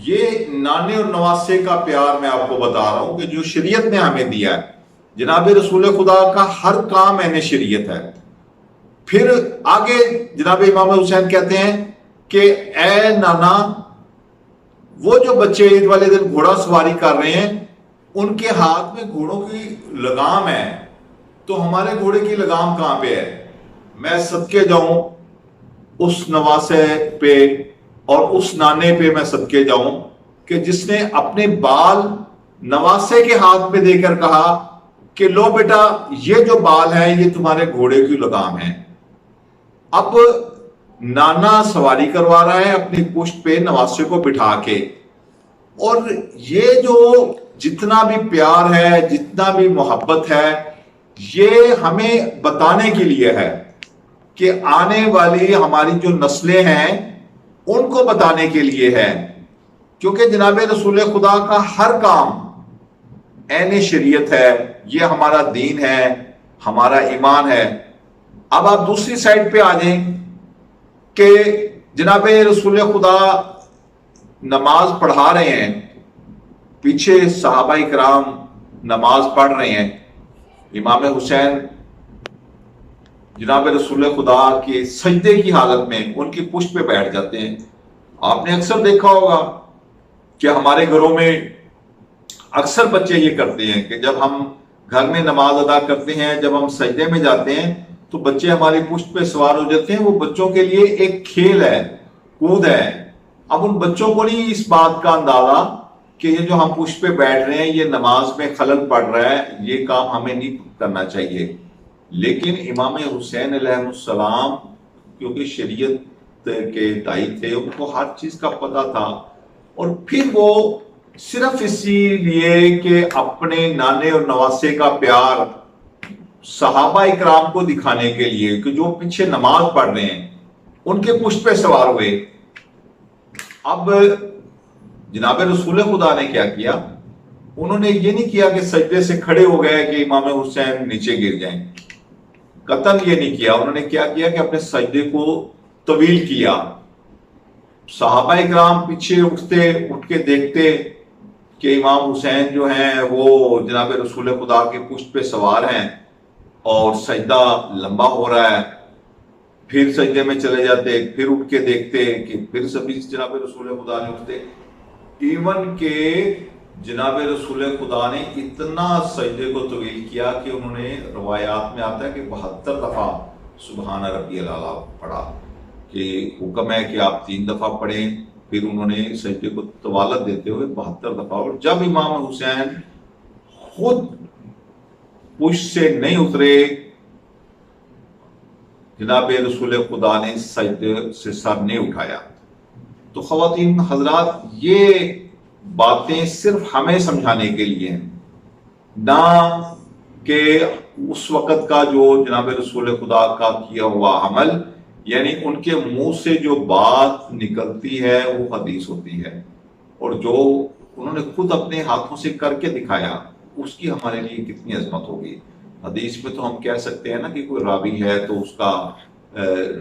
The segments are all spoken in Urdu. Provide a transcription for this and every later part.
یہ نانے اور نواسے کا پیار میں آپ کو بتا رہا ہوں کہ جو شریعت نے ہمیں دیا ہے، جناب رسول خدا کا ہر کام عین شریعت ہے۔ پھر آگے جناب امام حسین کہتے ہیں کہ اے نانا، وہ جو بچے عید والے دن گھوڑا سواری کر رہے ہیں ان کے ہاتھ میں گھوڑوں کی لگام ہے، تو ہمارے گھوڑے کی لگام کہاں پہ ہے؟ میں صدقے جاؤں اس نواسے پہ اور اس نانے پہ، میں صدقے جاؤں کہ جس نے اپنے بال نواسے کے ہاتھ میں دے کر کہا کہ لو بیٹا، یہ جو بال ہیں یہ تمہارے گھوڑے کی لگام ہے۔ اب نانا سواری کروا رہا ہے اپنی پشت پہ نواسے کو بٹھا کے، اور یہ جو جتنا بھی پیار ہے، جتنا بھی محبت ہے، یہ ہمیں بتانے کے لیے ہے کہ آنے والی ہماری جو نسلیں ہیں ان کو بتانے کے لیے ہے، کیونکہ جناب رسول خدا کا ہر کام عین شریعت ہے، یہ ہمارا دین ہے، ہمارا ایمان ہے۔ اب آپ دوسری سائڈ پہ آ جائیں کہ جناب رسول خدا نماز پڑھا رہے ہیں، پیچھے صحابہ کرام نماز پڑھ رہے ہیں، امام حسین جناب رسول خدا کے سجدے کی حالت میں ان کی پشت پہ بیٹھ جاتے ہیں۔ آپ نے اکثر دیکھا ہوگا کہ ہمارے گھروں میں اکثر بچے یہ کرتے ہیں کہ جب ہم گھر میں نماز ادا کرتے ہیں، جب ہم سجدے میں جاتے ہیں تو بچے ہماری پشت پہ سوار ہو جاتے ہیں۔ وہ بچوں کے لیے ایک کھیل ہے، کود ہے۔ اب ان بچوں کو نہیں اس بات کا اندازہ کہ یہ جو ہم پشت پہ بیٹھ رہے ہیں یہ نماز میں خلل پڑ رہا ہے، یہ کام ہمیں نہیں کرنا چاہیے۔ لیکن امام حسین علیہ السلام کیونکہ شریعت کے دائی تھے، ان کو ہر چیز کا پتہ تھا، اور پھر وہ صرف اسی لیے کہ اپنے نانے اور نواسے کا پیار صحابہ اکرام کو دکھانے کے لیے کہ جو پیچھے نماز پڑھ رہے ہیں ان کے پشت پہ سوار ہوئے۔ اب جناب رسول خدا نے کیا کیا؟ انہوں نے یہ نہیں کیا کہ سجدے سے کھڑے ہو گئے کہ امام حسین نیچے گر جائیں، قطعاً یہ نہیں کیا۔ انہوں نے کیا کیا کہ اپنے سجدے کو طویل کیا۔ صحابہ اکرام پیچھے اٹھ کے دیکھتے کہ امام حسین جو ہیں وہ جناب رسول خدا کے پشت پہ سوار ہیں اور سجدہ لمبا ہو رہا ہے، پھر سجدے میں چلے جاتے، پھر اٹھ کے دیکھتے کہ پھر سبھی جناب رسول خدا نے اٹھتے۔ ایون کہ جناب رسول خدا نے اتنا سجدے کو طویل کیا کہ انہوں نے روایات میں آتا ہے کہ 72 دفعہ سبحان ربی الاعلیٰ پڑھا، کہ حکم ہے کہ آپ 3 دفعہ پڑھیں، پھر انہوں نے سجدے کو طوالت دیتے ہوئے 72 دفعہ۔ اور جب امام حسین خود پشت سے نہیں اترے، جناب رسول خدا نے سجدے سے سر نہیں اٹھایا۔ تو خواتین حضرات، یہ باتیں صرف ہمیں سمجھانے کے لیے ہیں، نہ کہ اس وقت کا جو جناب رسول خدا کا کیا ہوا عمل، یعنی ان کے منہ سے جو بات نکلتی ہے وہ حدیث ہوتی ہے، اور جو انہوں نے خود اپنے ہاتھوں سے کر کے دکھایا اس کی ہمارے لیے کتنی عظمت ہوگی۔ حدیث میں تو ہم کہہ سکتے ہیں نا کہ کوئی راوی ہے تو اس کا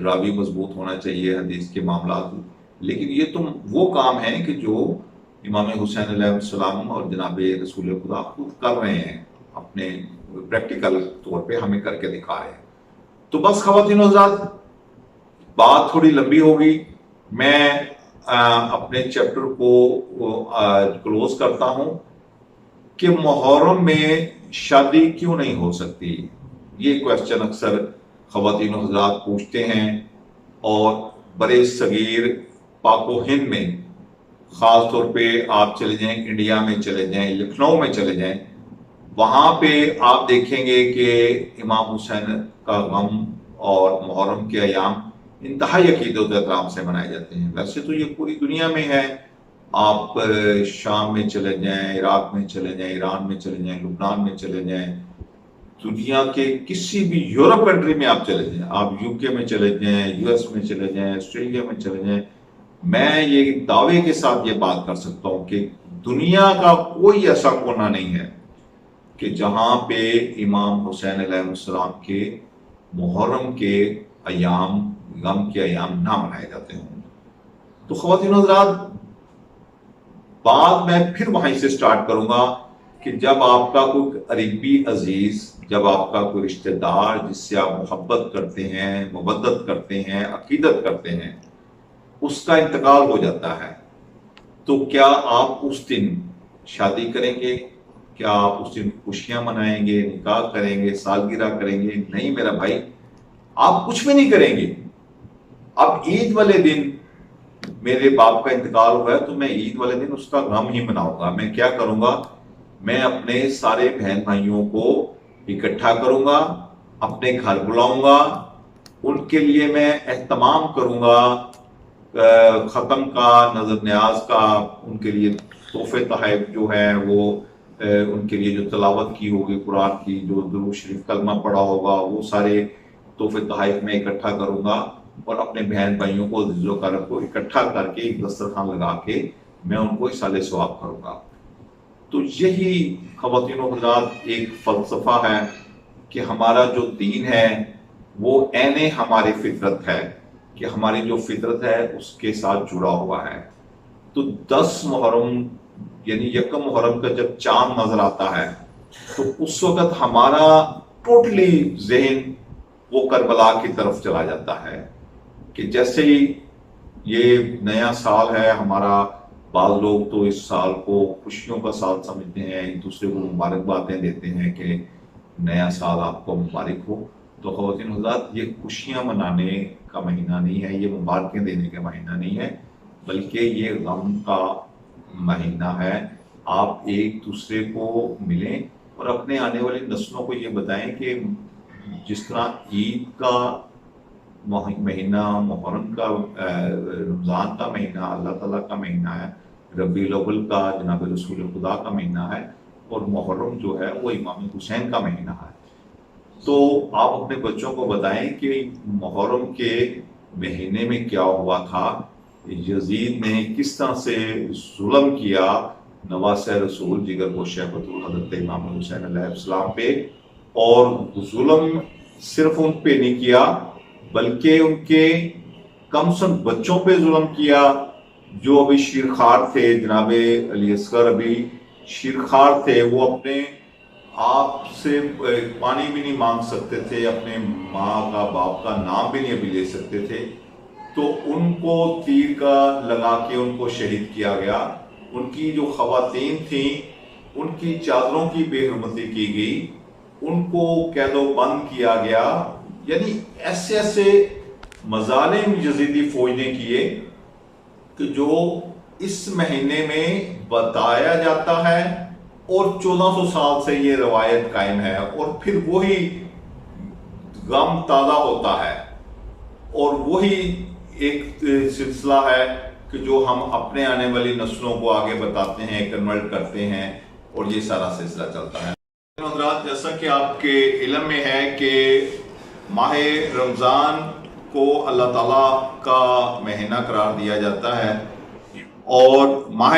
راوی مضبوط ہونا چاہیے حدیث کے معاملات، لیکن یہ تو وہ کام ہے کہ جو امام حسین علیہ السلام اور جناب رسول خدا خود کر رہے ہیں، اپنے پریکٹیکل طور پہ ہمیں کر کے دکھا رہے ہیں۔ تو بس خواتین و حضرات، بات تھوڑی لمبی ہوگی، میں اپنے چیپٹر کو کلوز کرتا ہوں کہ محرم میں شادی کیوں نہیں ہو سکتی۔ یہ کویسچن اکثر خواتین و حضرات پوچھتے ہیں، اور برے صغیر پاک و ہند میں خاص طور پہ آپ چلے جائیں، انڈیا میں چلے جائیں، لکھنؤ میں چلے جائیں، وہاں پہ آپ دیکھیں گے کہ امام حسین کا غم اور محرم کے ایام انتہائی عقیدت و احترام سے منائے جاتے ہیں۔ ویسے تو یہ پوری دنیا میں ہے، آپ شام میں چلے جائیں، عراق میں چلے جائیں، ایران میں چلے جائیں، لبنان میں چلے جائیں، دنیا کے کسی بھی یورپ کنٹری میں آپ چلے جائیں، آپ یو کے میں چلے جائیں، یو ایس میں چلے جائیں، آسٹریلیا میں چلے جائیں، میں یہ دعوے کے ساتھ یہ بات کر سکتا ہوں کہ دنیا کا کوئی ایسا کونا نہیں ہے کہ جہاں پہ امام حسین علیہ السلام کے محرم کے ایام، غم کے ایام نہ منائے جاتے ہوں۔ تو خواتین حضرات، بعد میں پھر وہیں سے سٹارٹ کروں گا کہ جب آپ کا کوئی قریبی عزیز، جب آپ کا کوئی رشتہ دار جس سے آپ محبت کرتے ہیں، مودت کرتے ہیں، عقیدت کرتے ہیں، اس کا انتقال ہو جاتا ہے، تو کیا آپ اس دن شادی کریں گے؟ کیا آپ اس دن خوشیاں منائیں گے، نکاح کریں گے، سالگرہ کریں گے؟ نہیں میرا بھائی، آپ کچھ بھی نہیں کریں گے۔ اب عید والے دن میرے باپ کا انتقال ہوا ہے تو میں عید والے دن اس کا غم ہی مناؤں گا۔ میں کیا کروں گا؟ میں اپنے سارے بہن بھائیوں کو اکٹھا کروں گا، اپنے گھر بلاؤں گا، ان کے لیے میں اہتمام کروں گا، ختم کا، نظر نیاز کا، ان کے لیے تحفے تحائف جو ہے وہ ان کے لیے جو تلاوت کی ہوگی قرآن کی، جو درود شریف کلمہ پڑھا ہوگا، وہ سارے تحفے تحائف میں اکٹھا کروں گا، اور اپنے بہن بھائیوں کو، عزیز و اقارب کو اکٹھا کر کے ایک دسترخوان لگا کے میں ان کو ایصال ثواب کروں گا۔ تو یہی خواتین و حضرات ایک فلسفہ ہے کہ ہمارا جو دین ہے وہ عین ہماری فطرت ہے، کہ ہماری جو فطرت ہے اس کے ساتھ جڑا ہوا ہے۔ تو 10 محرم یعنی یکم محرم کا جب چاند نظر آتا ہے تو اس وقت ہمارا ٹوٹلی ذہن وہ کربلا کی طرف چلا جاتا ہے، کہ جیسے ہی یہ نیا سال ہے ہمارا، بعض لوگ تو اس سال کو خوشیوں کا سال سمجھتے ہیں، ایک دوسرے کو مبارکبادیں دیتے ہیں کہ نیا سال آپ کو مبارک ہو۔ تو خواتین حضرات، یہ خوشیاں منانے کا مہینہ نہیں ہے، یہ مبارکیں دینے کا مہینہ نہیں ہے، بلکہ یہ غم کا مہینہ ہے۔ آپ ایک دوسرے کو ملیں اور اپنے آنے والی نسلوں کو یہ بتائیں کہ جس طرح عید کا مہینہ، محرم کا، رمضان کا مہینہ اللہ تعالیٰ کا مہینہ ہے، ربیع الاول کا جناب رسول خدا کا مہینہ ہے، اور محرم جو ہے وہ امام حسین کا مہینہ ہے، تو آپ اپنے بچوں کو بتائیں کہ محرم کے مہینے میں کیا ہوا تھا، یزید نے کس طرح سے ظلم کیا نواسہ رسول جگر گوشہ بطول حضرت امام حسین علیہ السلام پہ، اور ظلم صرف ان پہ نہیں کیا بلکہ ان کے کم سن بچوں پہ ظلم کیا جو ابھی شیرخوار تھے۔ جناب علی اصغر ابھی شیرخوار تھے، وہ اپنے آپ سے پانی بھی نہیں مانگ سکتے تھے، اپنے ماں کا، باپ کا نام بھی نہیں ابھی لے سکتے تھے، تو ان کو تیر کا لگا کے ان کو شہید کیا گیا۔ ان کی جو خواتین تھیں ان کی چادروں کی بے حرمتی کی گئی، ان کو قید و بند کیا گیا۔ یعنی ایسے ایسے مظالم یزیدی فوج نے کیے کہ جو اس مہینے میں بتایا جاتا ہے، اور 1400 سال سے یہ روایت قائم ہے، اور پھر وہی غم تازہ ہوتا ہے، اور وہی ایک سلسلہ ہے کہ جو ہم اپنے آنے والی نسلوں کو آگے بتاتے ہیں، کنورٹ کرتے ہیں، اور یہ سارا سلسلہ چلتا ہے۔ حضرات، جیسا کہ آپ کے علم میں ہے کہ ماہ رمضان کو اللہ تعالیٰ کا مہینہ قرار دیا جاتا ہے، اور ماہ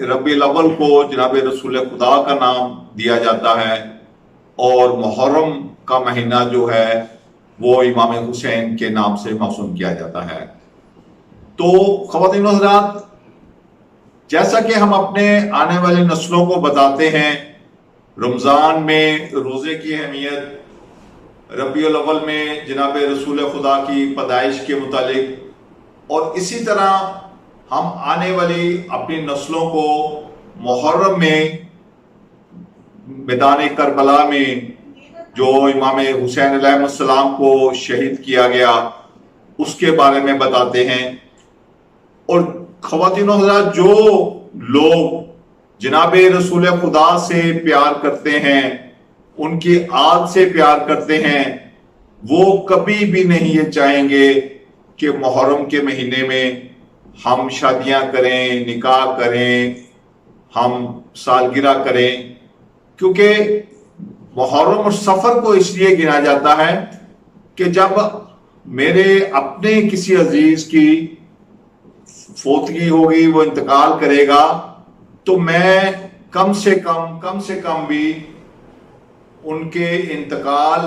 ربیع الاول کو جناب رسول خدا کا نام دیا جاتا ہے، اور محرم کا مہینہ جو ہے وہ امام حسین کے نام سے موسوم کیا جاتا ہے۔ تو خواتین و حضرات، جیسا کہ ہم اپنے آنے والی نسلوں کو بتاتے ہیں رمضان میں روزے کی اہمیت، ربیع الاول میں جناب رسول خدا کی پیدائش کے متعلق، اور اسی طرح ہم آنے والی اپنی نسلوں کو محرم میں میدان کربلا میں جو امام حسین علیہ السلام کو شہید کیا گیا اس کے بارے میں بتاتے ہیں۔ اور خواتین و حضرات، جو لوگ جناب رسول خدا سے پیار کرتے ہیں، ان کی آل سے پیار کرتے ہیں، وہ کبھی بھی نہیں یہ چاہیں گے کہ محرم کے مہینے میں ہم شادیاں کریں، نکاح کریں، ہم سالگرہ کریں، کیونکہ محرم اور سفر کو اس لیے گنا جاتا ہے کہ جب میرے اپنے کسی عزیز کی فوتگی ہوگی، وہ انتقال کرے گا، تو میں کم سے کم بھی ان کے انتقال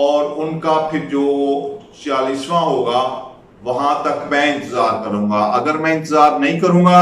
اور ان کا پھر جو 40واں ہوگا وہاں تک میں انتظار کروں گا۔ اگر میں انتظار نہیں کروں گا